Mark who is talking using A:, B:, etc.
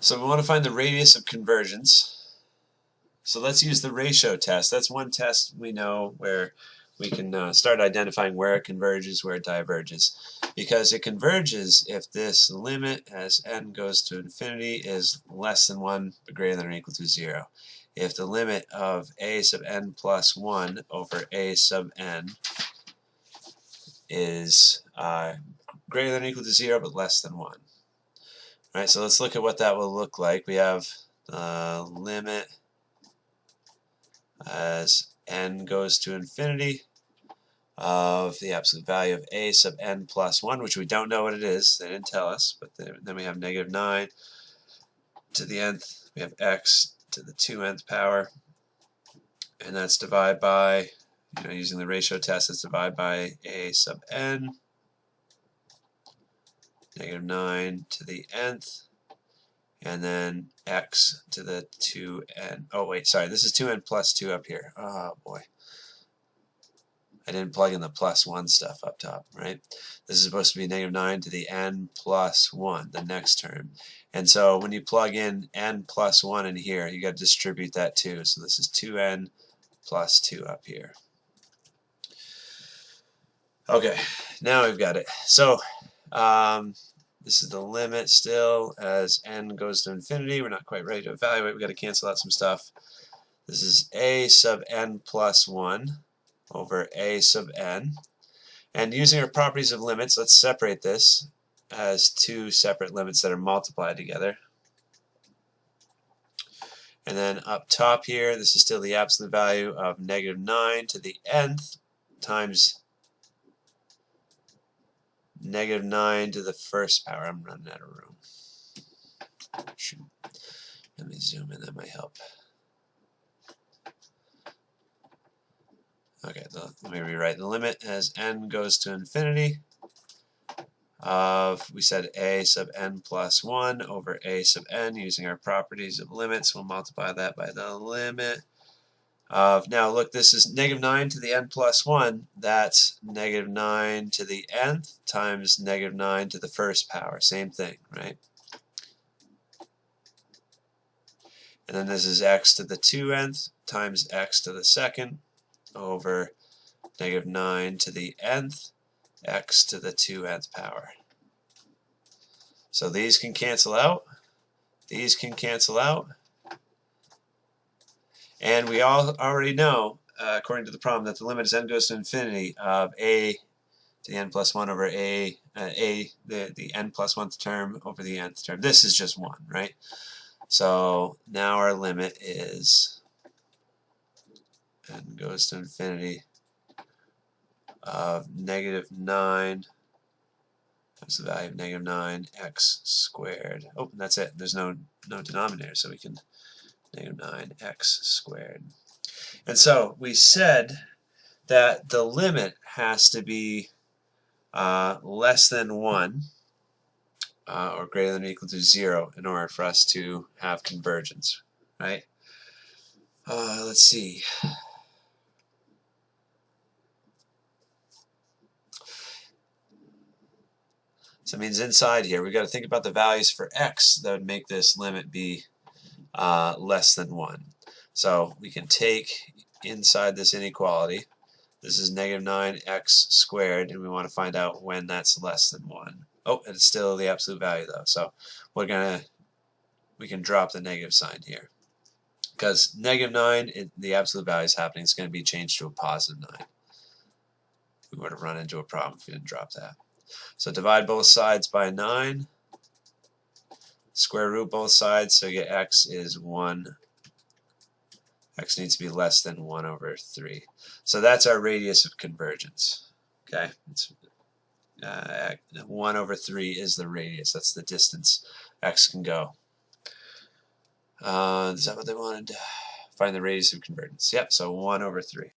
A: So we want to find the radius of convergence. So let's use the ratio test. That's one test we know where we can start identifying where it converges, where it diverges. Because it converges if this limit as n goes to infinity is less than 1 but greater than or equal to 0. If the limit of a sub n plus 1 over a sub n is greater than or equal to 0 but less than 1. Alright, so let's look at what that will look like. We have the limit as n goes to infinity of the absolute value of a sub n plus 1, which we don't know what it is. They didn't tell us. But then we have negative 9 to the nth. We have x to the 2nth power. And that's divided by, using the ratio test, it's divided by a sub n. Negative 9 to the nth. And then x to the 2n. Oh, wait, sorry. This is 2n plus 2 up here. Oh, boy. I didn't plug in the plus 1 stuff up top, right? This is supposed to be negative 9 to the n plus 1, the next term. And so when you plug in n plus 1 in here, you got to distribute that too. So this is 2n plus 2 up here. Okay, now we've got it. So this is the limit still as n goes to infinity. We're not quite ready to evaluate. We've got to cancel out some stuff. This is a sub n plus 1 over a sub n. And using our properties of limits, let's separate this as two separate limits that are multiplied together. And then up top here, this is still the absolute value of negative 9 to the nth times negative 9 to the first power. I'm running out of room. Shoot. Let me zoom in, that might help. Okay, let me rewrite the limit as n goes to infinity of, we said a sub n plus 1 over a sub n. Using our properties of limits, we'll multiply that by the limit of, now look, this is negative 9 to the n plus 1. That's negative 9 to the nth times negative 9 to the first power. Same thing, right? And then this is x to the 2nth times x to the second over negative 9 to the nth, x to the 2nth power. So these can cancel out. These can cancel out. And we all already know, according to the problem, that the limit as n goes to infinity of a to the n plus 1 over the n plus 1th term over the nth term. This is just 1, right? So now our limit is n goes to infinity of negative 9 times the value of negative 9 x squared. Oh, and that's it. There's no denominator, so we can negative 9 x squared. And so we said that the limit has to be less than 1 or greater than or equal to 0 in order for us to have convergence, right? Let's see. So it means inside here, we've got to think about the values for x that would make this limit be less than 1. So we can take inside this inequality, this is negative 9x squared, and we want to find out when that's less than 1. Oh, and it's still the absolute value though, so we can drop the negative sign here. Because negative 9, the absolute value is happening, it's going to be changed to a positive 9. We would have run into a problem if we didn't drop that. So divide both sides by 9, square root both sides, so you get x is 1. X needs to be less than 1 over 3. So that's our radius of convergence. Okay, it's 1 over 3 is the radius. That's the distance x can go. Is that what they wanted? Find the radius of convergence. Yep, so 1 over 3.